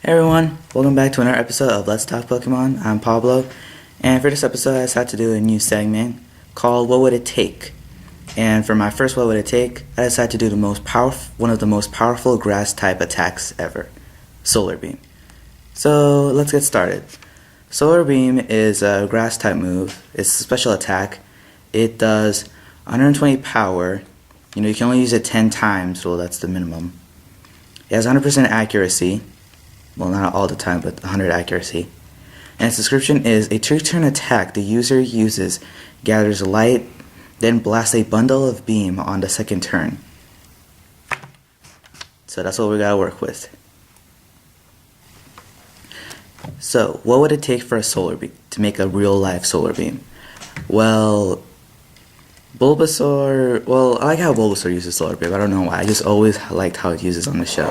Hey everyone, welcome back to another episode of Let's Talk Pokemon. I'm Pablo, and for this episode I decided to do a new segment called What Would It Take? And for my first What Would It Take, I decided to do one of the most powerful grass type attacks ever, Solar Beam. So let's get started. Solar Beam is a grass type move. It's a special attack. It does 120 power. You can only use it 10 times, well that's the minimum. It has 100% accuracy. Well, not all the time, but 100 accuracy. And its description is a two-turn attack the user uses gathers light, then blasts a bundle of beam on the second turn. So that's what we gotta work with. So, what would it take for a solar beam to make a real-life solar beam? Well, Bulbasaur. Well, I like how Bulbasaur uses solar beam. I don't know why. I just always liked how it uses on the show.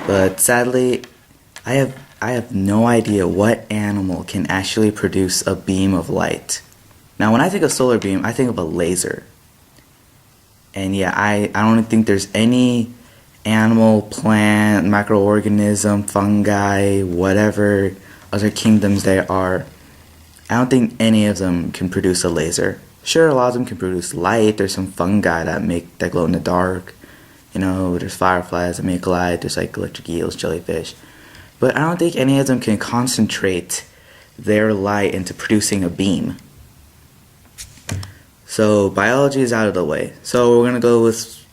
But sadly, I have no idea what animal can actually produce a beam of light. Now, when I think of solar beam, I think of a laser. And yeah, I don't think there's any animal, plant, microorganism, fungi, whatever other kingdoms there are. I don't think any of them can produce a laser. Sure, a lot of them can produce light. There's some fungi that glow in the dark. There's fireflies that make light, there's like electric eels, jellyfish. But I don't think any of them can concentrate their light into producing a beam. So biology is out of the way. So we're going to go with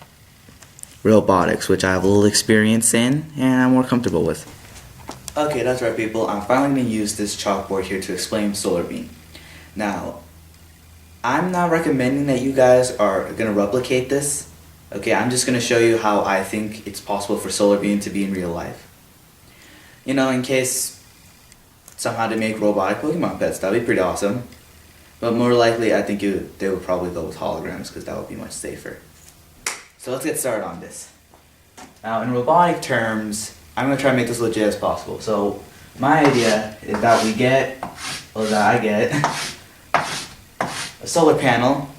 robotics, which I have a little experience in and I'm more comfortable with. Okay, that's right people. I'm finally going to use this chalkboard here to explain solar beam. Now, I'm not recommending that you guys are going to replicate this. Okay, I'm just going to show you how I think it's possible for solar beam to be in real life. In case somehow they make robotic Pokemon pets, that'd be pretty awesome. But more likely, I think they would probably go with holograms because that would be much safer. So let's get started on this. Now, in robotic terms, I'm going to try to make this legit as possible. So my idea is that I get a solar panel.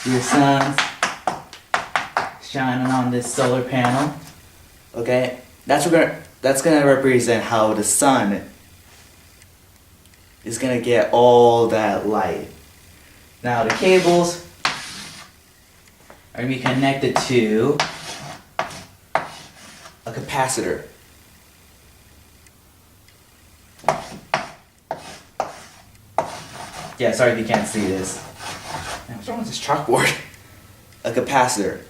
Your sun's shining on this solar panel. Okay, that's gonna represent how the sun is gonna get all that light. Now the cables are gonna be connected to a capacitor. Yeah, sorry if you can't see this. What's wrong with this chalkboard? A capacitor,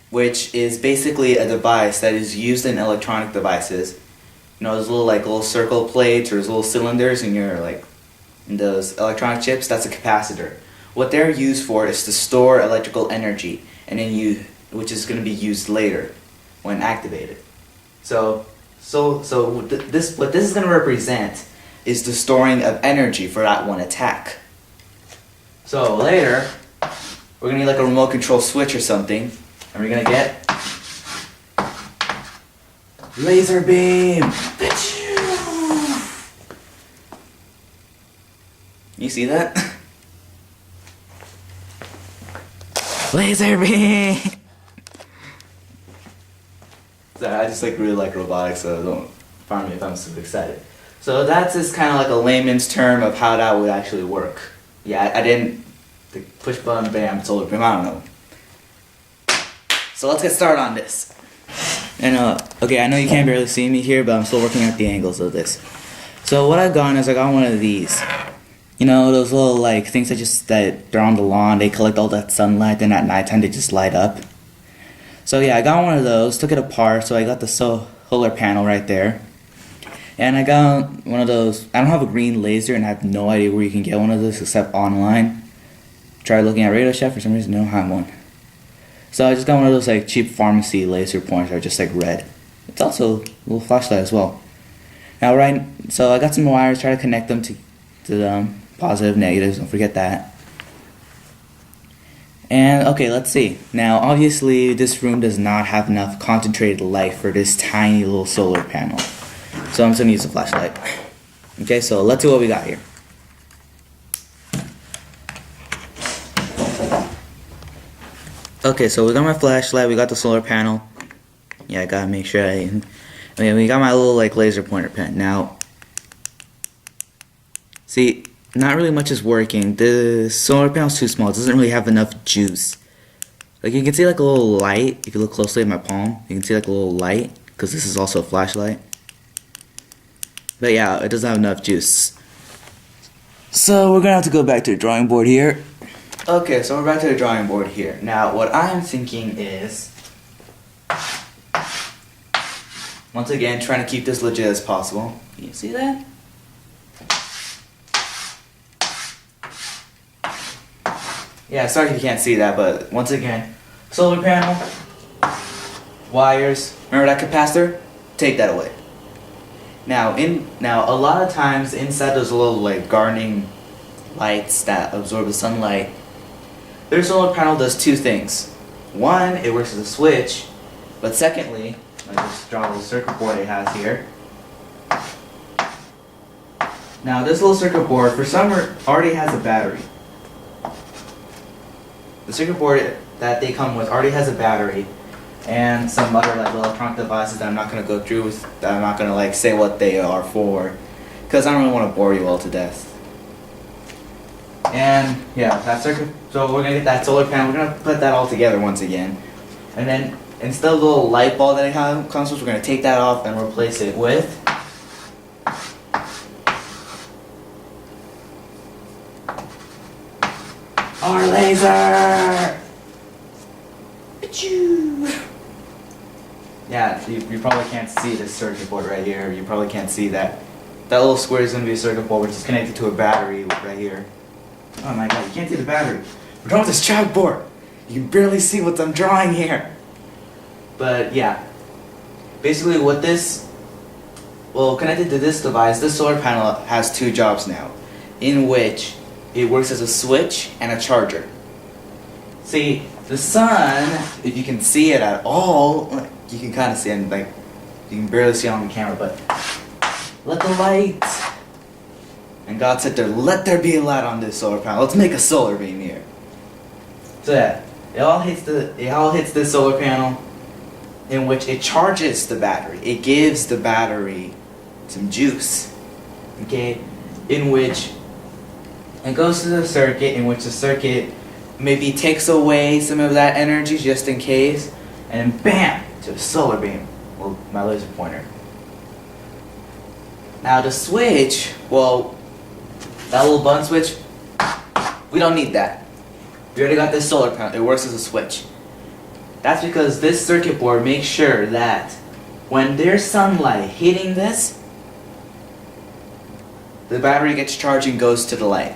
which is basically a device that is used in electronic devices. Those little circle plates or those little cylinders in those electronic chips. That's a capacitor. What they're used for is to store electrical energy, which is going to be used later when activated. What this is going to represent is the storing of energy for that one attack. So later, we're going to need a remote control switch or something, and we're going to get laser beam. You see that? Laser beam. I just really like robotics, so don't find me if I'm super excited. So that's just kind of like a layman's term of how that would actually work. Yeah, I didn't push button, bam, solar beam, I don't know. So let's get started on this. And okay, I know you can't barely see me here, but I'm still working out the angles of this. So what I got one of these. Those little things that they're on the lawn, they collect all that sunlight, then at nighttime they just light up. So yeah, I got one of those, took it apart, so I got the solar panel right there. And I got one of those. I don't have a green laser, and I have no idea where you can get one of those except online. Tried looking at Radio Shack, for some reason, I don't have one. So I just got one of those cheap pharmacy laser pointers that are just red. It's also a little flashlight as well. Now, so I got some wires, try to connect them to the positive, negatives, don't forget that. And okay, let's see. Now, obviously, this room does not have enough concentrated light for this tiny little solar panel. So I'm just gonna use a flashlight. Okay, so let's see what we got here. Okay, so we got my flashlight, we got the solar panel. Yeah, I gotta make sure I mean, we got my little like laser pointer pen. Now, see, not really much is working. The solar panel's too small. It doesn't really have enough juice. Like you can see like a little light. If you look closely at my palm, you can see like a little light because this is also a flashlight. But yeah, it doesn't have enough juice. So we're gonna have to go back to the drawing board here. Okay, so we're back to the drawing board here. Now, what I'm thinking is, once again, trying to keep this legit as possible. Can you see that? Yeah, sorry if you can't see that, but once again, solar panel, wires, remember that capacitor? Take that away. Now, a lot of times inside those little like gardening lights that absorb the sunlight, their solar panel does two things. One, it works as a switch, but secondly, let me just draw a little circuit board it has here. Now, this little circuit board, for some, already has a battery. The circuit board that they come with already has a battery and some other like electronic devices that I'm not going to go through with, that I'm not going to like say what they are for, because I don't really want to bore you all to death. And yeah, that circuit, so we're going to get that solar panel, we're going to put that all together once again. And then instead of the little light bulb that it comes with, we're going to take that off and replace it with our laser! Achoo! Yeah, you probably can't see this circuit board right here. You probably can't see that. That little square is going to be a circuit board which is connected to a battery right here. Oh my god, you can't see the battery. We're drawing with this chalkboard. You can barely see what I'm drawing here. But yeah, basically what this, well, connected to this device, this solar panel has two jobs now, in which it works as a switch and a charger. See, the sun, if you can see it at all, you can kind of see it, like, you can barely see it on the camera, but let the light, and God said there, let there be a light on this solar panel. Let's make a solar beam here. So yeah, it all hits this solar panel, in which it charges the battery. It gives the battery some juice, okay, in which it goes to the circuit, in which the circuit maybe takes away some of that energy just in case, and then bam, to the solar beam, well, my laser pointer. Now the switch, well, that little button switch, we don't need that. We already got this solar panel, it works as a switch. That's because this circuit board makes sure that when there's sunlight hitting this, the battery gets charged and goes to the light,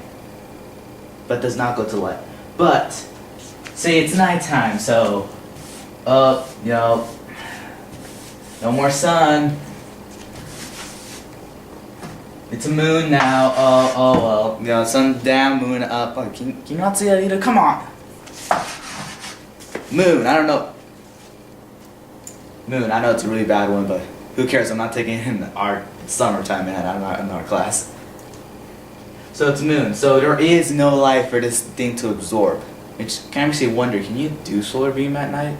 but does not go to the light. But say it's nighttime, so no more sun. It's a moon now. Oh well. Sun down, moon up. Oh, can you not see that either? Come on. Moon. I don't know. Moon. I know it's a really bad one, but who cares? I'm not taking it in our summertime, man. I'm not in our class. So it's moon. So there is no light for this thing to absorb. Which kind of makes you wonder, can you do solar beam at night?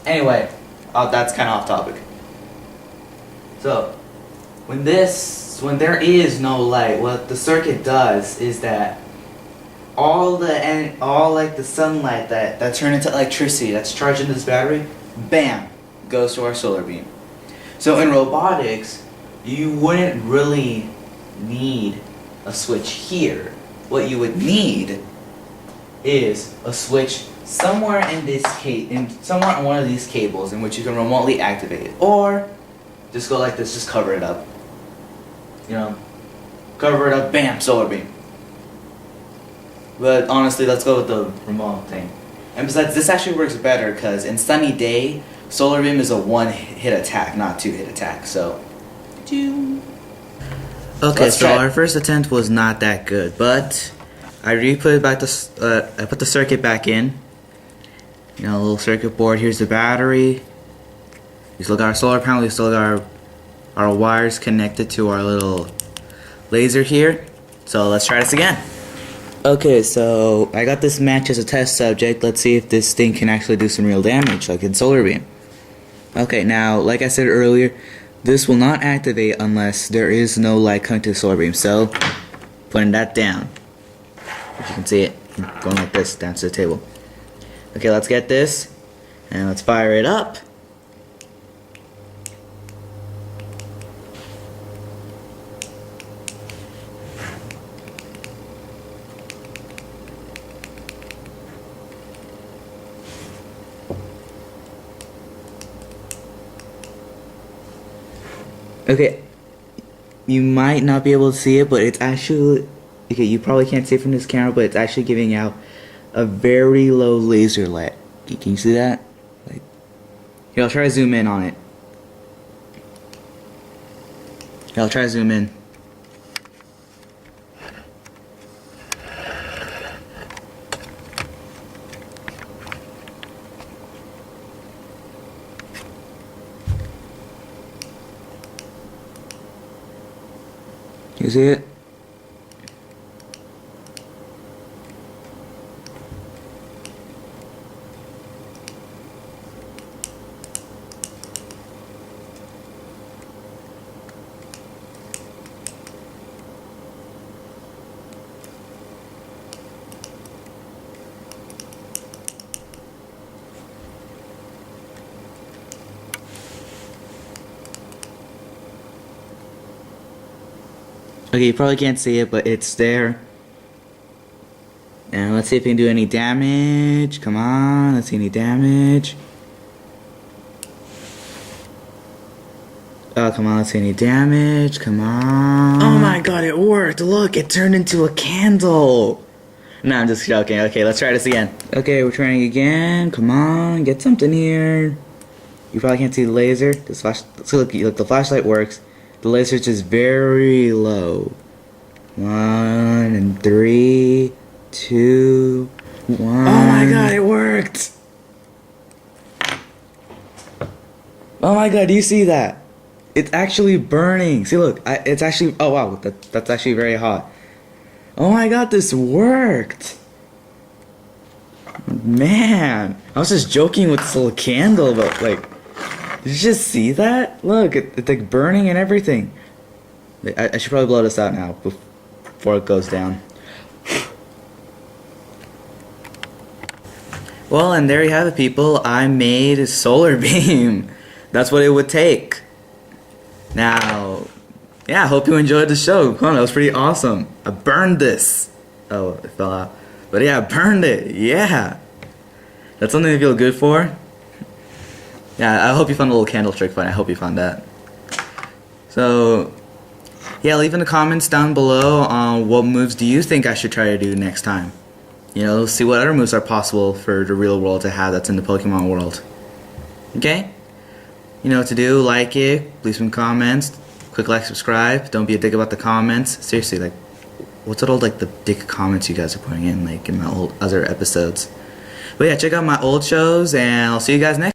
Anyway, that's kind of off topic. So, when there is no light, what the circuit does is that all like the sunlight that turned into electricity that's charged into this battery, bam, goes to our solar beam. So in robotics, you wouldn't really need a switch here. What you would need is a switch somewhere in this somewhere on one of these cables in which you can remotely activate it, or just go like this, just cover it up. Cover it up, bam, solar beam. But honestly, let's go with the remote thing. And besides, this actually works better because in sunny day, solar beam is a one-hit attack, not two-hit attack. So, okay, so our first attempt was not that good, but I put the circuit back in. A little circuit board. Here's the battery. We still got our solar panel. We still got our wires connected to our little laser here. So let's try this again. Okay, so I got this match as a test subject. Let's see if this thing can actually do some real damage, like in Solar Beam. Okay, now, like I said earlier, this will not activate unless there is no light coming to the Solar Beam. So, putting that down. If you can see it, going like this down to the table. Okay, let's get this, and let's fire it up. Okay, you might not be able to see it, but it's actually, okay, you probably can't see it from this camera, but it's actually giving out a very low laser light. Can you see that? Like, here, I'll try to zoom in on it. Here, I'll try to zoom in. You see it? Okay, you probably can't see it, but it's there. And let's see if we can do any damage. Come on, let's see any damage. Oh, come on, let's see any damage. Come on. Oh my god, it worked. Look, it turned into a candle. No, I'm just joking. Okay, let's try this again. Okay, we're trying again. Come on, get something here. You probably can't see the laser. This flash. So look, the flashlight works. The laser's just very low. 1 and 3, 2, 1. Oh my god, it worked! Oh my god, do you see that? It's actually burning. See, look, it's actually. Oh wow, that's actually very hot. Oh my god, this worked! Man, I was just joking with this little candle, but like. Did you just see that? Look, it's like burning and everything. I should probably blow this out now before it goes down. Well, and there you have it, people. I made a Solar Beam. That's what it would take. Now, yeah, I hope you enjoyed the show. Come on, that was pretty awesome. I burned this. Oh, it fell out. But yeah, I burned it. Yeah. That's something to feel good for. Yeah, I hope you found the little candle trick fun. I hope you found that. So, yeah, leave in the comments down below on what moves do you think I should try to do next time. You know, see what other moves are possible for the real world to have that's in the Pokemon world. Okay? You know what to do. Like it. Leave some comments. Click like, subscribe. Don't be a dick about the comments. Seriously, like, what's all like the dick comments you guys are putting in, like, in my old other episodes? But yeah, check out my old shows, and I'll see you guys next.